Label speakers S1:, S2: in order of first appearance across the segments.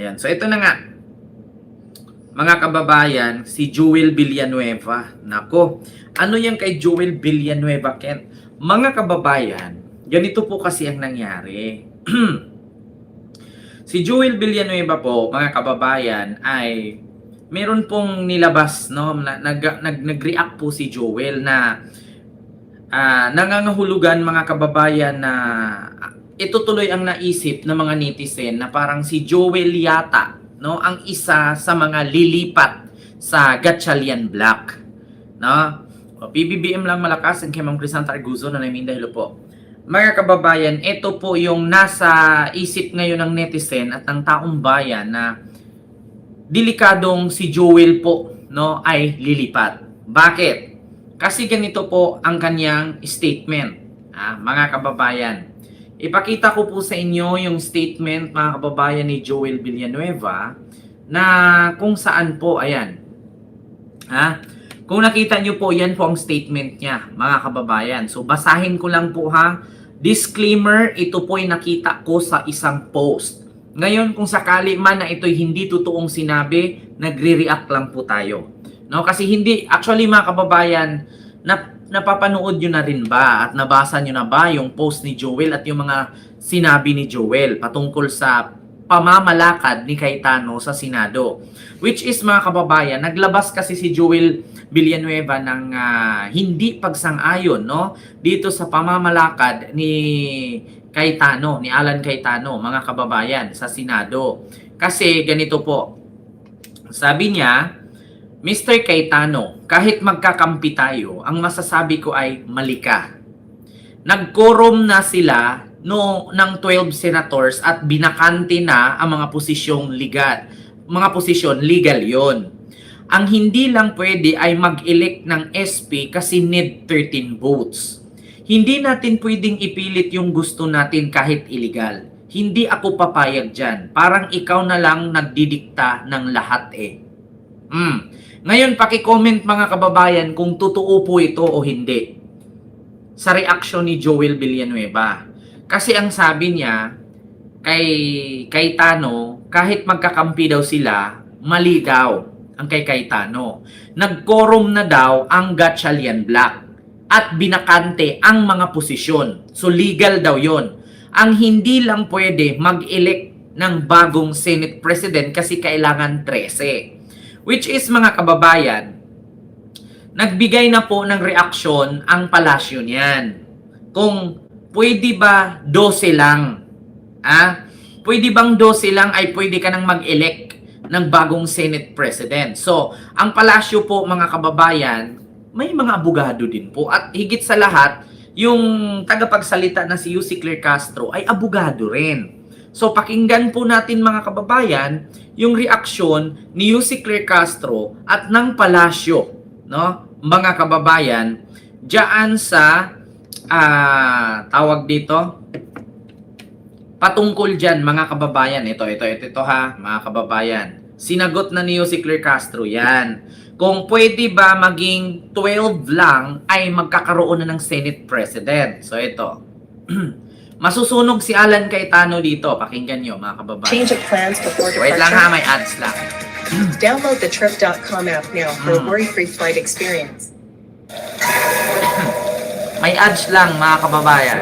S1: Ayan. So ito na nga, mga kababayan, si Joel Villanueva. Nako, ano yan kay Joel Villanueva, Ken? Mga kababayan, ganito po kasi ang nangyari. Si Joel Villanueva po, mga kababayan, ay meron pong nilabas, no? Nag-react po si Joel na nangangahulugan, mga kababayan, na ito tuloy ang naisip ng mga netizen na parang si Joel yata, no, ang isa sa mga lilipat sa Gatchalian Black, no? O, PBBM lang malakas ang kay Ma'am Crisanta Arguzo na naminda, hello po. Mga kababayan, ito po yung nasa isip ngayon ng netizen at ng taong bayan na delikadong si Joel po, no, ay lilipat. Bakit? Kasi ganito po ang kanyang statement, mga kababayan. Ipakita ko po sa inyo yung statement, mga kababayan, ni Joel Villanueva na kung saan po, ayan. Kung nakita nyo po, yan po ang statement niya, mga kababayan. So, basahin ko lang po ha. Disclaimer, ito po ay nakita ko sa isang post. Ngayon, kung sakali man na ito'y hindi totoong sinabi, nagre-react lang po tayo. No? Kasi hindi, actually mga kababayan, napapanood nyo na rin ba at nabasa nyo na ba yung post ni Joel at yung mga sinabi ni Joel patungkol sa pamamalakad ni Cayetano sa Senado? Which is, mga kababayan, naglabas kasi si Joel Villanueva ng hindi pagsang-ayon, no, dito sa pamamalakad ni Cayetano, ni Alan Cayetano, mga kababayan, sa Senado. Kasi ganito po, sabi niya, Mr. Cayetano, kahit magkakampi tayo, ang masasabi ko ay mali ka. Nag-quorum na sila ng 12 senators at binakante na ang mga posisyong legal. Mga posisyon legal yon. Ang hindi lang pwede ay mag-elect ng SP kasi need 13 votes. Hindi natin pwedeng ipilit yung gusto natin kahit illegal. Hindi ako papayag dyan. Parang ikaw na lang nagdidikta ng lahat eh. Ngayon, paki-comment mga kababayan kung totoo po ito o hindi sa reaksyon ni Joel Villanueva. Kasi ang sabi niya kay Cayetano, kahit magkakampi daw sila, mali daw ang kay Cayetano. Nag-quorum na daw ang Gatchalian Black at binakante ang mga posisyon. So legal daw yon. Ang hindi lang pwede mag-elect ng bagong Senate President kasi kailangan 13. Which is, mga kababayan, nagbigay na po ng reaksyon ang palasyo niyan. Kung pwede ba 12 lang? Pwede bang 12 lang ay pwede ka nang mag-elect ng bagong Senate President? So, ang palasyo po, mga kababayan, may mga abogado din po. At higit sa lahat, yung tagapagsalita na si Yussi Claire Castro ay abogado rin. So, pakinggan po natin, mga kababayan, yung reaksyon ni Yussi Claire Castro at ng palasyo, no, mga kababayan, diyan sa tawag dito, patungkol diyan, mga kababayan. Ito ha, mga kababayan. Sinagot na ni Yussi Claire Castro yan. Kung pwede ba maging 12 lang ay magkakaroon na ng Senate President. So ito. Masusunog si Alan Cayetano dito. Pakinggan nyo, mga kababayan.
S2: Change of plans before departure.
S1: Wait lang ha, may ads lang.
S2: Download the trip.com app now for a worry-free flight experience.
S1: May ads lang, mga kababayan.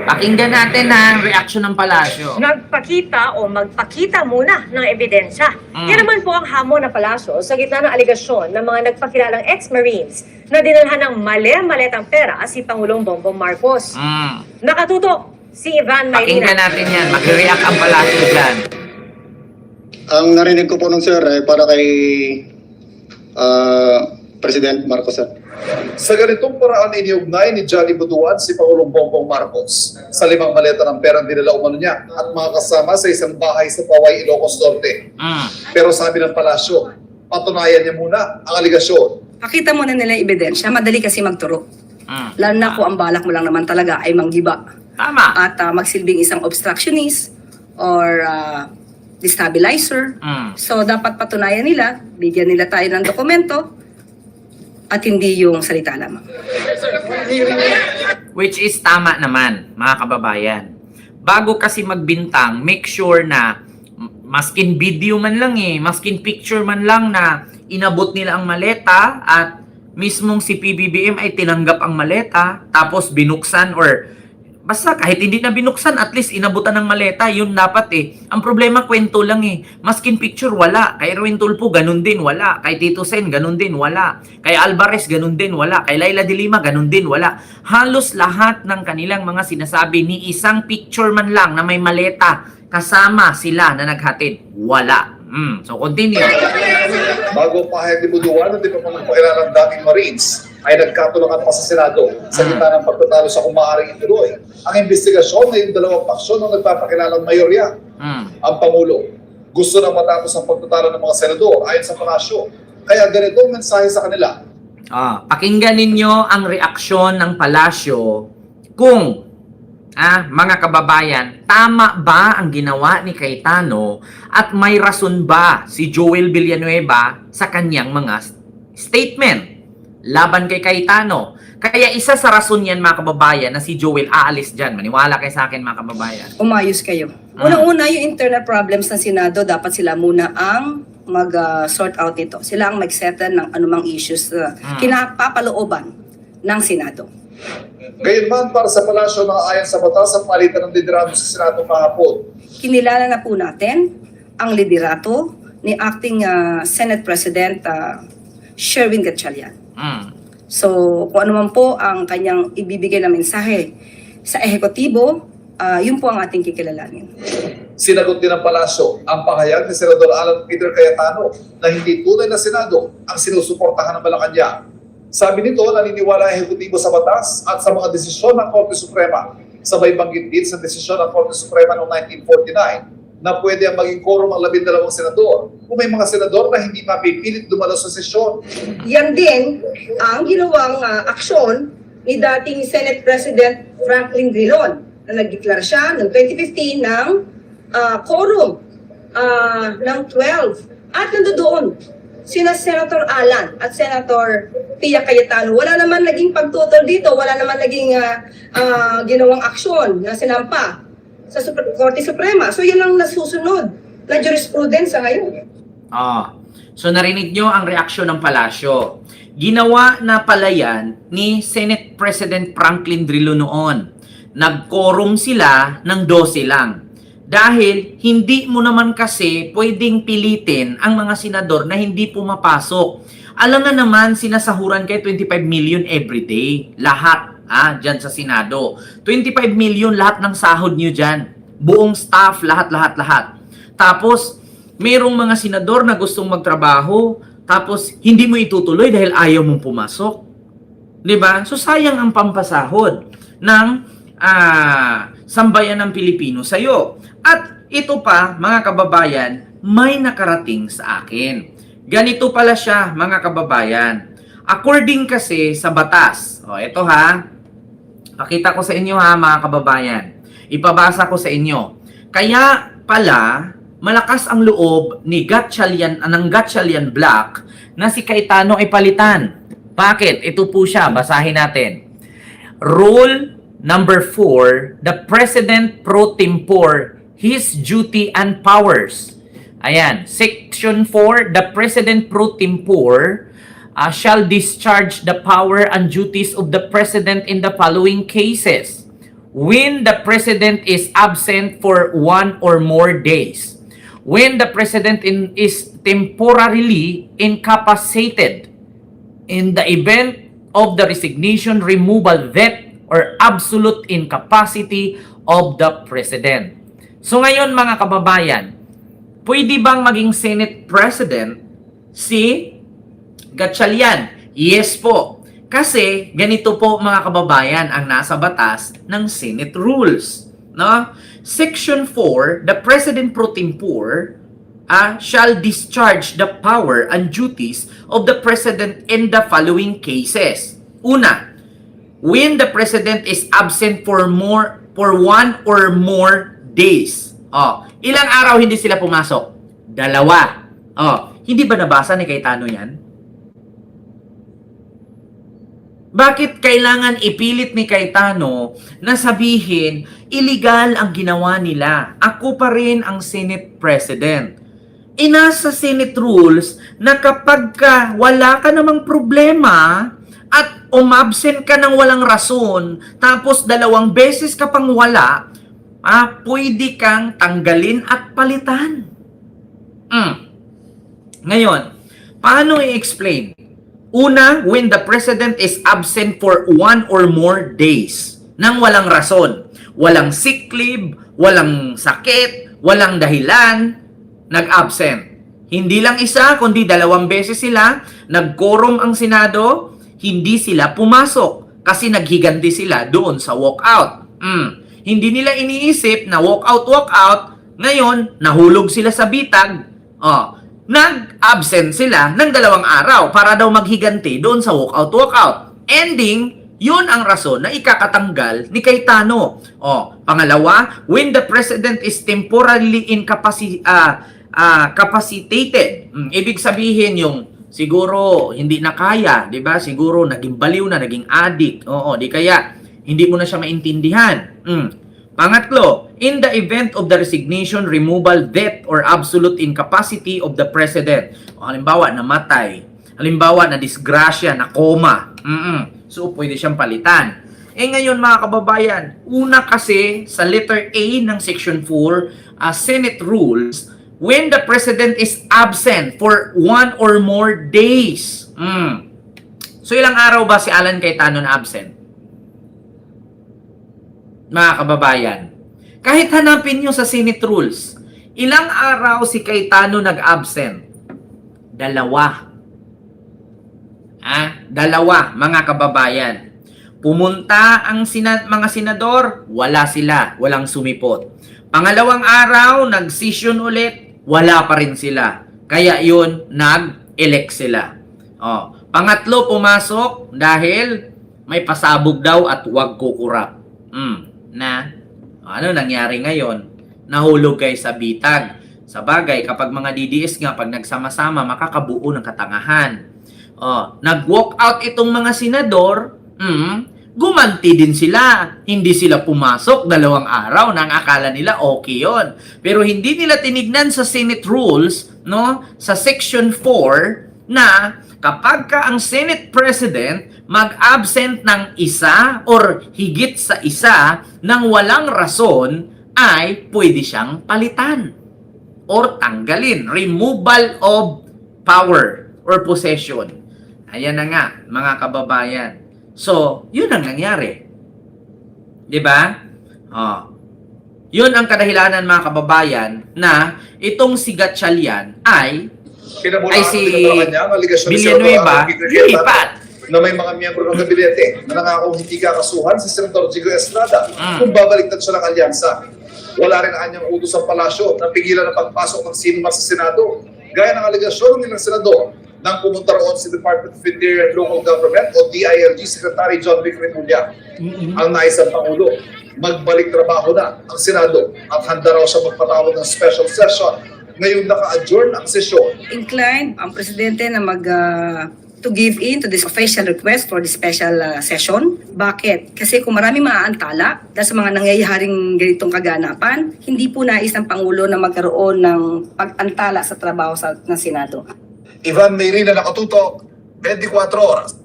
S1: Pakinggan natin ang reaksyon ng palasyo.
S3: Nagpakita o magpakita muna ng ebidensya. Yan naman po ang hamon ng palasyo sa gitna ng aligasyon ng mga nagpakilalang ex-Marines na dinalhan ng mali-maletang pera si Pangulong Bongbong Marcos. Nakatutok si Ivan Mayrina.
S1: Pakinggan natin yan. Mag-react ang palasyo dyan.
S4: Ang narinig ko po nung sir ay para kay President Marcos sir.
S5: Sa ganitong paraan iniugnay ni Johnny Butuan si Pangulong Bongbong Marcos sa 5 maleta ng perang dinala umano niya at mga kasama sa isang bahay sa Paway, Ilocos Norte. Pero sabi ng palasyo, patunayan niya muna ang aligasyon.
S6: Pakita mo na nila ebidensya, madali kasi magturo. Lalo na kung ang balak mo lang naman talaga ay manggiba.
S1: Tama.
S6: At magsilbing isang obstructionist or destabilizer. So dapat patunayan nila, bigyan nila tayo ng dokumento at hindi yung salita lamang.
S1: Which is tama naman, mga kababayan. Bago kasi magbintang, make sure na Maskin video man lang maskin picture man lang na inabot nila ang maleta at mismong si PBBM ay tinanggap ang maleta tapos binuksan or basta kahit hindi na binuksan, at least inabutan ng maleta, yun dapat Ang problema, kwento lang Maskin picture, wala. Kay Erwin Tulfo, ganun din, wala. Kay Tito Sen, ganun din, wala. Kay Alvarez, ganun din, wala. Kay Laila de Lima, ganun din, wala. Halos lahat ng kanilang mga sinasabi ni isang picture man lang na may maleta kasama sila na naghatid. Wala. So, continue.
S5: Bago pahayag ni Buduan, hindi pa magpakilalang dating Marines ay nagkatulungan pa sa Senado sa gitna ng pagtatalo sa kung maaaring ituloy ang investigasyon na yung dalawang paksyon ng nagpapakilalang mayorya. Ang Pangulo gusto na matapos ang pagtatalo ng mga senador ayon sa palasyo. Kaya ganito ang mensahe sa kanila.
S1: Pakinggan ninyo ang reaksyon ng palasyo kung mga kababayan, tama ba ang ginawa ni Cayetano at may rason ba si Joel Villanueva sa kanyang mga statement laban kay Cayetano? Kaya isa sa rason yan mga kababayan na si Joel aalis dyan. Maniwala kayo sa akin mga kababayan.
S6: Umayos kayo. Unang-una, yung internal problems ng Senado, dapat sila muna ang mag-sort out ito. Sila ang mag-settle ng anumang issues na kinapapalooban ng Senado.
S5: Gayunman para sa palasyo na ayon sa batas ang palitan ng liderato sa Senado kahapon.
S6: Kinilala na po natin ang liderato ni Acting Senate President Sherwin Gatchalian. So, kung ano man po ang kanyang ibibigay na mensahe sa ehekutibo, yun po ang ating kikilalanin.
S5: Sinagot din ng palasyo ang pahayag ni Senador Alan Peter Cayetano na hindi tunay na Senado ang sinusuportahan ng Malacanang. Sabi nito, naniniwala ang ehekutibo sa batas at sa mga desisyon ng Korte Suprema. Sabay banggit din sa desisyon ng Korte Suprema noong 1949 na pwede ang maging quorum ang 12 senador kung may mga senador na hindi mapipilit dumalo sa sesyon.
S6: Yan din ang ginawang aksyon ni dating Senate President Franklin Drilon na nagdeklara siya noong 2015 ng quorum ng 12 at nandoon sina Senator Alan at Senator Pia Cayetano. Wala naman naging pagtutol dito, wala naman naging ginawang aksyon na sinampa sa Korte Suprema. So yan ang nasusunod na jurisprudence ngayon.
S1: So narinig nyo ang reaksyon ng palasyo. Ginawa na pala yan ni Senate President Franklin Drilon noon. Nag-quorum sila ng 12 lang. Dahil hindi mo naman kasi pwedeng pilitin ang mga senador na hindi pumapasok. Alam nga naman, sinasahuran kayo 25 million everyday. Lahat, dyan sa Senado. 25 million lahat ng sahod nyo dyan. Buong staff, lahat. Tapos, mayroong mga senador na gustong magtrabaho, tapos hindi mo itutuloy dahil ayaw mong pumasok. Diba? So, sayang ang pampasahod ng sambayan ng Pilipino sa'yo. At ito pa, mga kababayan, may nakarating sa akin. Ganito pala siya, mga kababayan. According kasi sa batas, ito pakita ko sa inyo mga kababayan. Ipabasa ko sa inyo. Kaya pala, malakas ang loob ni ng Gatchalian Black na si Cayetano ay palitan. Bakit? Ito po siya, basahin natin. Rule Number 4, the President pro tempore his duty and powers. Ayan, Section 4, the President pro tempore shall discharge the power and duties of the President in the following cases. When the President is absent for 1 or more days. When the President is temporarily incapacitated. In the event of the resignation, removal, death, or absolute incapacity of the President. So ngayon mga kababayan, pwede bang maging Senate President si Gatchalian? Yes po. Kasi ganito po mga kababayan ang nasa batas ng Senate Rules. No? Section 4, the President pro tempore shall discharge the power and duties of the President in the following cases. Una, when the President is absent for 1 or more days. Ilang araw hindi sila pumasok? 2. Hindi ba nabasa ni Cayetano yan? Bakit kailangan ipilit ni Cayetano na sabihin, illegal ang ginawa nila? Ako pa rin ang Senate President. Inasa Senate rules na kapag wala ka namang problema at umabsent ka ng walang rason, tapos 2 beses ka pang wala, pwede kang tanggalin at palitan. Ngayon, paano i-explain? Una, when the president is absent for 1 or more days nang walang rason. Walang sick leave, walang sakit, walang dahilan, nag-absent. Hindi lang isa, kundi 2 beses sila, nag-quorum ang Senado, hindi sila pumasok kasi naghiganti sila doon sa walkout. Hindi nila iniisip na walkout, ngayon, nahulog sila sa bitag, nag-absent sila ng 2 araw para daw maghiganti doon sa walkout. Ending, yun ang rason na ikakatanggal ni Cayetano. Pangalawa, when the president is temporarily capacitated. Ibig sabihin yung siguro hindi na kaya, 'di ba? Siguro naging baliw na, naging addict. Di kaya hindi mo na siya maintindihan. Pangatlo, in the event of the resignation, removal, death, or absolute incapacity of the president. Halimbawa, namatay. Halimbawa, na disgrasya, na coma. So, pwede siyang palitan. Ngayon, mga kababayan, una kasi sa letter A ng Section 4, Senate rules, when the president is absent for 1 or more days. So, ilang araw ba si Alan Cayetano na absent? Mga kababayan, kahit hanapin nyo sa Senate rules, ilang araw si Cayetano nag-absent? 2. 2, mga kababayan. Pumunta ang mga senador, wala sila, walang sumipot. Pangalawang araw, nag-session ulit, wala pa rin sila. Kaya yun, nag-elect sila. Pangatlo, pumasok dahil may pasabog daw at huwag kukurap. Ano nangyari ngayon? Nahulog kayo sa bitag. Sa bagay, kapag mga DDS nga, pag nagsama-sama, makakabuo ng katangahan. Nag-walk out itong mga senador, gumanti din sila. Hindi sila pumasok 2 araw nang akala nila okay yon. Pero hindi nila tinignan sa Senate rules, sa Section 4, na kapag ka ang Senate President mag-absent ng isa or higit sa isa nang walang rason, ay pwede siyang palitan or tanggalin. Removal of power or possession. Ayan na nga, mga kababayan. So, yun ang nangyari. Diba? Yun ang kadahilanan, mga kababayan, na itong si Gatchalian ay si Villanueva lilipat
S5: na may mga miyembro ng gabinete na nangakong hindi kakasuhan si Senator Jigo Estrada kung babaliktad siya ng alyansa. Wala rin anyang utos ang palasyo na pigilan ang pagpasok ng sino man sa Senado. Gaya ng aligasyon ng ilang senador nang pumunta roon si Department of Interior and Local Government o DILG Secretary John Vic Remulla. Ang nais ng Pangulo, magbalik trabaho na ang Senado at handa raw siya magpatawag ng special session ngayong naka-adjourn ang sesyon.
S6: Inclined ang presidente na to give in to this official request for the special session. Bakit? Kasi kung maraming maaantala dahil sa mga nangyayaring ganitong kaganapan, hindi po nais ng Pangulo na magkaroon ng pag-antala sa trabaho ng Senado.
S5: Ivan Mayrina nakatutok, 24 oras.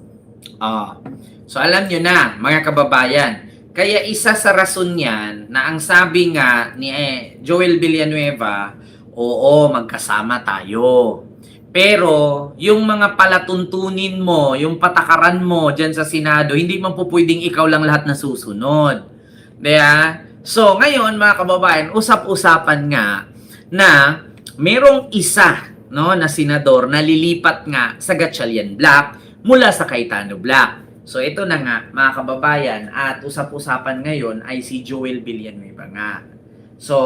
S1: So alam nyo na, mga kababayan, kaya isa sa rason yan na ang sabi nga ni Joel Villanueva, oo, magkasama tayo. Pero, yung mga palatuntunin mo, yung patakaran mo dyan sa Senado, hindi man po pwedeng ikaw lang lahat na susunod. Diba? So, ngayon, mga kababayan, usap-usapan nga na merong isa na senador na lilipat nga sa Gatchalian Block mula sa Cayetano Block. So, ito na nga, mga kababayan, at usap-usapan ngayon ay si Joel Villanueva nga. So,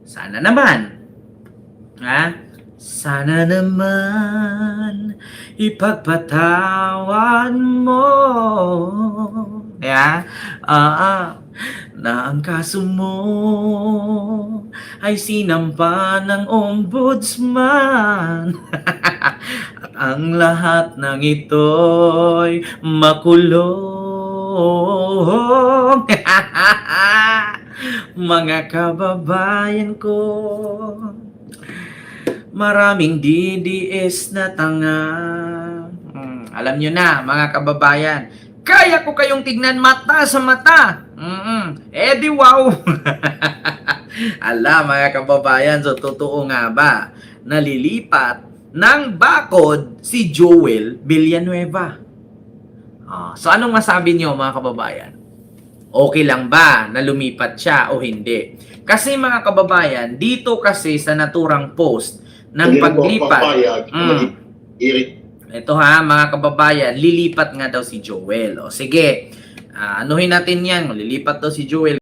S1: sana naman, sana naman ipagpatawan mo na ang kaso mo ay sinampa ng ombudsman. At ang lahat ng ito'y makulong. Mga kababayan ko, maraming DDS na tanga. Alam nyo na, mga kababayan, kaya ko kayong tignan mata sa mata. Eh di wow. Ala, mga kababayan, so totoo nga ba nalilipat ng bakod si Joel Villanueva? So anong masabi niyo, mga kababayan? Okay lang ba na lumipat siya o hindi? Kasi mga kababayan, dito kasi sa naturang post ng paglipat, ito ha, mga kababayan, lilipat nga daw si Joel. O sige, anuhin natin yan, lilipat daw si Joel.